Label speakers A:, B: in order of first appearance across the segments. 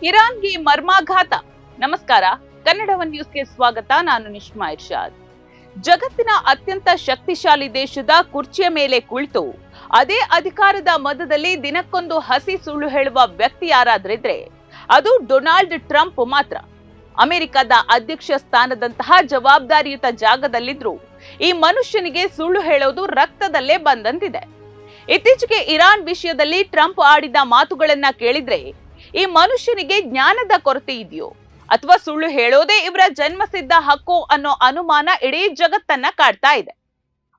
A: ಇರಾನ್ಗೆ ಮರ್ಮಾಘಾತ. ನಮಸ್ಕಾರ, ಕನ್ನಡ ಒನ್ ನ್ಯೂಸ್ಗೆ ಸ್ವಾಗತ. ನಾನು ನಿಶ್ಮಾ ಇರ್ಷಾದ್. ಜಗತ್ತಿನ ಅತ್ಯಂತ ಶಕ್ತಿಶಾಲಿ ದೇಶದ ಕುರ್ಚಿಯ ಮೇಲೆ ಕುಳಿತು ಅದೇ ಅಧಿಕಾರದ ಮದದಲ್ಲಿ ದಿನಕ್ಕೊಂದು ಹಸಿ ಸುಳ್ಳು ಹೇಳುವ ವ್ಯಕ್ತಿ ಯಾರಾದ್ರಿದ್ರೆ ಅದು ಡೊನಾಲ್ಡ್ ಟ್ರಂಪ್ ಮಾತ್ರ. ಅಮೆರಿಕದ ಅಧ್ಯಕ್ಷ ಸ್ಥಾನದಂತಹ ಜವಾಬ್ದಾರಿಯುತ ಜಾಗದಲ್ಲಿದ್ರು ಈ ಮನುಷ್ಯನಿಗೆ ಸುಳ್ಳು ಹೇಳೋದು ರಕ್ತದಲ್ಲೇ ಬಂದಂತಿದೆ. ಇತ್ತೀಚೆಗೆ ಇರಾನ್ ವಿಷಯದಲ್ಲಿ ಟ್ರಂಪ್ ಆಡಿದ ಮಾತುಗಳನ್ನ ಕೇಳಿದ್ರೆ ಈ ಮನುಷ್ಯನಿಗೆ ಜ್ಞಾನದ ಕೊರತೆ ಇದೆಯೋ ಅಥವಾ ಸುಳ್ಳು ಹೇಳೋದೇ ಇವರ ಜನ್ಮಸಿದ್ಧ ಹಕ್ಕು ಅನ್ನೋ ಅನುಮಾನ ಇಡೀ ಜಗತ್ತನ್ನ ಕಾಡ್ತಾ ಇದೆ.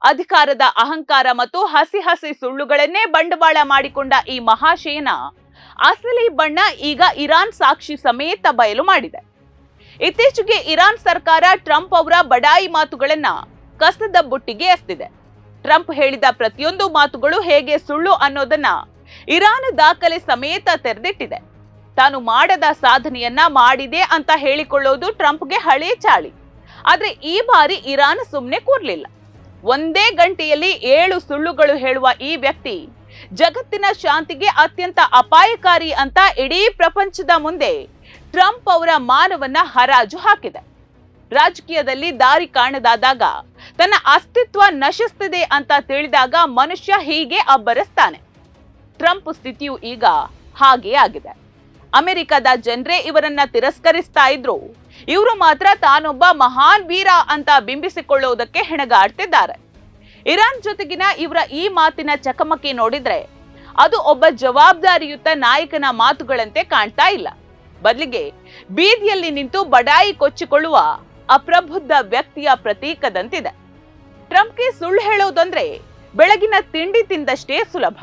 A: ಅಧಿಕಾರದ ಅಹಂಕಾರ ಮತ್ತು ಹಸಿ ಸುಳ್ಳುಗಳನ್ನೇ ಬಂಡವಾಳ ಮಾಡಿಕೊಂಡ ಈ ಮಹಾಶಯನ ಅಸಲಿ ಬಣ್ಣ ಈಗ ಇರಾನ್ ಸಾಕ್ಷಿ ಸಮೇತ ಬಯಲು ಮಾಡಿದೆ. ಇತ್ತೀಚೆಗೆ ಇರಾನ್ ಸರ್ಕಾರ ಟ್ರಂಪ್ ಅವರ ಬಡಾಯಿ ಮಾತುಗಳನ್ನ ಕಸದ ಬುಟ್ಟಿಗೆ ಎಸೆದಿದೆ. ಟ್ರಂಪ್ ಹೇಳಿದ ಪ್ರತಿಯೊಂದು ಮಾತುಗಳು ಹೇಗೆ ಸುಳ್ಳು ಅನ್ನೋದನ್ನ ಇರಾನ್ ದಾಖಲೆ ಸಮೇತ ತೆರೆದಿಟ್ಟಿದೆ. ತಾನು ಮಾಡದ ಸಾಧನೆಯನ್ನ ಮಾಡಿದೆ ಅಂತ ಹೇಳಿಕೊಳ್ಳೋದು ಟ್ರಂಪ್ಗೆ ಹಳೆ ಚಾಳಿ. ಆದ್ರೆ ಈ ಬಾರಿ ಇರಾನ್ ಸುಮ್ಮನೆ ಕೂರ್ಲಿಲ್ಲ. ಒಂದೇ ಗಂಟೆಯಲ್ಲಿ 7 ಸುಳ್ಳುಗಳು ಹೇಳುವ ಈ ವ್ಯಕ್ತಿ ಜಗತ್ತಿನ ಶಾಂತಿಗೆ ಅತ್ಯಂತ ಅಪಾಯಕಾರಿ ಅಂತ ಇಡೀ ಪ್ರಪಂಚದ ಮುಂದೆ ಟ್ರಂಪ್ ಅವರ ಮಾನವನ್ನ ಹರಾಜು ಹಾಕಿದೆ. ರಾಜಕೀಯದಲ್ಲಿ ದಾರಿ ಕಾಣದಾದಾಗ ತನ್ನ ಅಸ್ತಿತ್ವ ನಶಿಸ್ತಿದೆ ಅಂತ ತಿಳಿದಾಗ ಮನುಷ್ಯ ಹೀಗೆ ಅಬ್ಬರಿಸ್ತಾನೆ. ಟ್ರಂಪ್ ಸ್ಥಿತಿಯು ಈಗ ಹಾಗೇ ಆಗಿದೆ. ಅಮೆರಿಕದ ಜನರೇ ಇವರನ್ನ ತಿರಸ್ಕರಿಸ್ತಾ ಇದ್ರು, ಇವರು ಮಾತ್ರ ತಾನೊಬ್ಬ ಮಹಾನ್ ವೀರ ಅಂತ ಬಿಂಬಿಸಿಕೊಳ್ಳುವುದಕ್ಕೆ ಹೆಣಗಾಡ್ತಿದ್ದಾರೆ. ಇರಾನ್ ಜೊತೆಗಿನ ಇವರ ಈ ಮಾತಿನ ಚಕಮಕಿ ನೋಡಿದ್ರೆ ಅದು ಒಬ್ಬ ಜವಾಬ್ದಾರಿಯುತ ನಾಯಕನ ಮಾತುಗಳಂತೆ ಕಾಣ್ತಾ ಇಲ್ಲ. ಬದಲಿಗೆ ಬೀದಿಯಲ್ಲಿ ನಿಂತು ಬಡಾಯಿ ಕೊಚ್ಚಿಕೊಳ್ಳುವ ಅಪ್ರಬುದ್ಧ ವ್ಯಕ್ತಿಯ ಪ್ರತೀಕದಂತಿದೆ. ಟ್ರಂಪ್ಗೆ ಸುಳ್ಳು ಹೇಳೋದಂದ್ರೆ ಬೆಳಗಿನ ತಿಂಡಿ ತಿಂದಷ್ಟೇ ಸುಲಭ.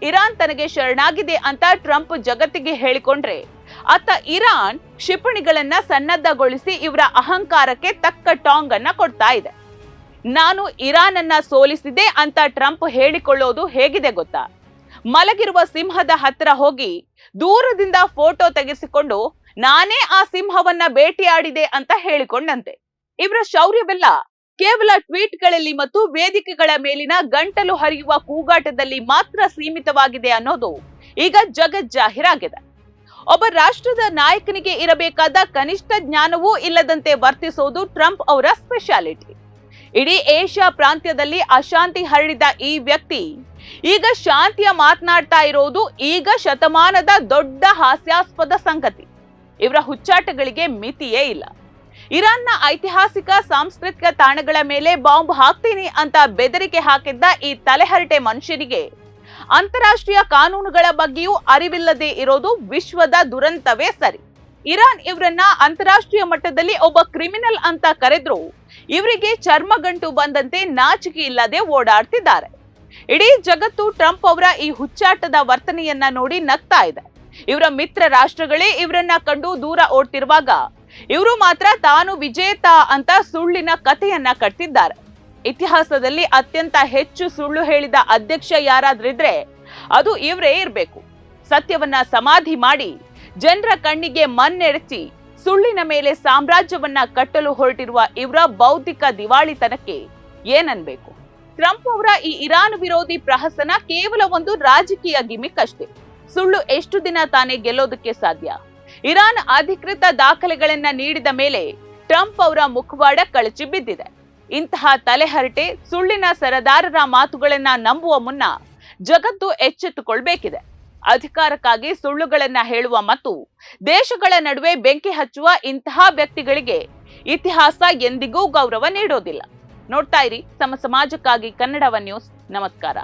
A: ಇರಾನ್ ತನಗೆ ಶರಣಾಗಿದೆ ಅಂತ ಟ್ರಂಪ್ ಜಗತ್ತಿಗೆ ಹೇಳಿಕೊಂಡ್ರೆ ಆತ ಇರಾನ್ ಕ್ಷಿಪಣಿಗಳನ್ನ ಸನ್ನದ್ಧಗೊಳಿಸಿ ಇವರ ಅಹಂಕಾರಕ್ಕೆ ತಕ್ಕ ಟಾಂಗ್ ಅನ್ನ ಕೊಡ್ತಾ ಇದೆ. ನಾನು ಇರಾನ್ ಅನ್ನ ಸೋಲಿಸಿದೆ ಅಂತ ಟ್ರಂಪ್ ಹೇಳಿಕೊಳ್ಳೋದು ಹೇಗಿದೆ ಗೊತ್ತಾ? ಮಲಗಿರುವ ಸಿಂಹದ ಹತ್ತಿರ ಹೋಗಿ ದೂರದಿಂದ ಫೋಟೋ ತೆಗೆಸಿಕೊಂಡು ನಾನೇ ಆ ಸಿಂಹವನ್ನ ಬೇಟೆಯಾಡಿದೆ ಅಂತ ಹೇಳಿಕೊಂಡಂತೆ. ಇವರ ಶೌರ್ಯವೆಲ್ಲ ಕೇವಲ ಟ್ವೀಟ್ಗಳಲ್ಲಿ ಮತ್ತು ವೇದಿಕೆಗಳ ಮೇಲಿನ ಗಂಟಲು ಹರಿಯುವ ಕೂಗಾಟದಲ್ಲಿ ಮಾತ್ರ ಸೀಮಿತವಾಗಿದೆ ಅನ್ನೋದು ಈಗ ಜಗಜ್ಜಾಹೀರಾಗಿದೆ. ಒಬ್ಬ ರಾಷ್ಟ್ರದ ನಾಯಕನಿಗೆ ಇರಬೇಕಾದ ಕನಿಷ್ಠ ಜ್ಞಾನವೂ ಇಲ್ಲದಂತೆ ವರ್ತಿಸೋದು ಟ್ರಂಪ್ ಅವರ ಸ್ಪೆಷಾಲಿಟಿ. ಇಡೀ ಏಷ್ಯಾ ಪ್ರಾಂತ್ಯದಲ್ಲಿ ಅಶಾಂತಿ ಹರಡಿದ ಈ ವ್ಯಕ್ತಿ ಈಗ ಶಾಂತಿಯ ಮಾತನಾಡ್ತಾ ಇರೋದು ಈಗ ಶತಮಾನದ ದೊಡ್ಡ ಹಾಸ್ಯಾಸ್ಪದ ಸಂಗತಿ. ಇವರ ಹುಚ್ಚಾಟಗಳಿಗೆ ಮಿತಿಯೇ ಇಲ್ಲ. ಇರಾನ್ನ ಐತಿಹಾಸಿಕ ಸಾಂಸ್ಕೃತಿಕ ತಾಣಗಳ ಮೇಲೆ ಬಾಂಬ್ ಹಾಕ್ತೀನಿ ಅಂತ ಬೆದರಿಕೆ ಹಾಕಿದ್ದ ಈ ತಲೆಹರಟೆ ಮನುಷ್ಯನಿಗೆ ಅಂತಾರಾಷ್ಟ್ರೀಯ ಕಾನೂನುಗಳ ಬಗ್ಗೆಯೂ ಅರಿವಿಲ್ಲದೆ ಇರೋದು ವಿಶ್ವದ ದುರಂತವೇ ಸರಿ. ಇರಾನ್ ಇವರನ್ನ ಅಂತಾರಾಷ್ಟ್ರೀಯ ಮಟ್ಟದಲ್ಲಿ ಒಬ್ಬ ಕ್ರಿಮಿನಲ್ ಅಂತ ಕರೆದ್ರು ಇವರಿಗೆ ಚರ್ಮಗಂಟು ಬಂದಂತೆ ನಾಚಿಕೆ ಇಲ್ಲದೆ ಓಡಾಡ್ತಿದ್ದಾರೆ. ಇಡೀ ಜಗತ್ತು ಟ್ರಂಪ್ ಅವರ ಈ ಹುಚ್ಚಾಟದ ವರ್ತನೆಯನ್ನ ನೋಡಿ ನಗ್ತಾ ಇದೆ. ಇವರ ಮಿತ್ರ ರಾಷ್ಟ್ರಗಳೇ ಇವರನ್ನ ಕಂಡು ದೂರ ಓಡ್ತಿರುವಾಗ ಇವರು ಮಾತ್ರ ತಾನು ವಿಜೇತ ಅಂತ ಸುಳ್ಳಿನ ಕಥೆಯನ್ನ ಕಟ್ತಿದ್ದಾರೆ. ಇತಿಹಾಸದಲ್ಲಿ ಅತ್ಯಂತ ಹೆಚ್ಚು ಸುಳ್ಳು ಹೇಳಿದ ಅಧ್ಯಕ್ಷ ಯಾರಾದ್ರಿದ್ರೆ ಅದು ಇವರೇ ಇರಬೇಕು. ಸತ್ಯವನ್ನ ಸಮಾಧಿ ಮಾಡಿ ಜನರ ಕಣ್ಣಿಗೆ ಮಣ್ಣೆರಚಿ ಸುಳ್ಳಿನ ಮೇಲೆ ಸಾಮ್ರಾಜ್ಯವನ್ನ ಕಟ್ಟಲು ಹೊರಟಿರುವ ಇವರ ಬೌದ್ಧಿಕ ದಿವಾಳಿತನಕ್ಕೆ ಏನನ್ಬೇಕು? ಟ್ರಂಪ್ ಅವರ ಈ ಇರಾನ್ ವಿರೋಧಿ ಪ್ರಹಸನ ಕೇವಲ ಒಂದು ರಾಜಕೀಯ ಗಿಮಿಕ್ ಅಷ್ಟೇ. ಸುಳ್ಳು ಎಷ್ಟು ದಿನ ತಾನೇ ಗೆಲ್ಲೋದಕ್ಕೆ ಸಾಧ್ಯ? ಇರಾನ್ ಅಧಿಕೃತ ದಾಖಲೆಗಳನ್ನ ನೀಡಿದ ಮೇಲೆ ಟ್ರಂಪ್ ಅವರ ಮುಖವಾಡ ಕಳಚಿ ಬಿದ್ದಿದೆ. ಇಂತಹ ತಲೆಹರಟೆ ಸುಳ್ಳಿನ ಸರದಾರರ ಮಾತುಗಳನ್ನ ನಂಬುವ ಮುನ್ನ ಜಗತ್ತು ಎಚ್ಚೆತ್ತುಕೊಳ್ಬೇಕಿದೆ. ಅಧಿಕಾರಕ್ಕಾಗಿ ಸುಳ್ಳುಗಳನ್ನ ಹೇಳುವ ಮತ್ತು ದೇಶಗಳ ನಡುವೆ ಬೆಂಕಿ ಹಚ್ಚುವ ಇಂತಹ ವ್ಯಕ್ತಿಗಳಿಗೆ ಇತಿಹಾಸ ಎಂದಿಗೂ ಗೌರವ ನೀಡೋದಿಲ್ಲ. ನೋಡ್ತಾ ಇರಿ ಸಮ ಸಮಾಜಕ್ಕಾಗಿ ಕನ್ನಡ ಒನ್ ನ್ಯೂಸ್. ನಮಸ್ಕಾರ.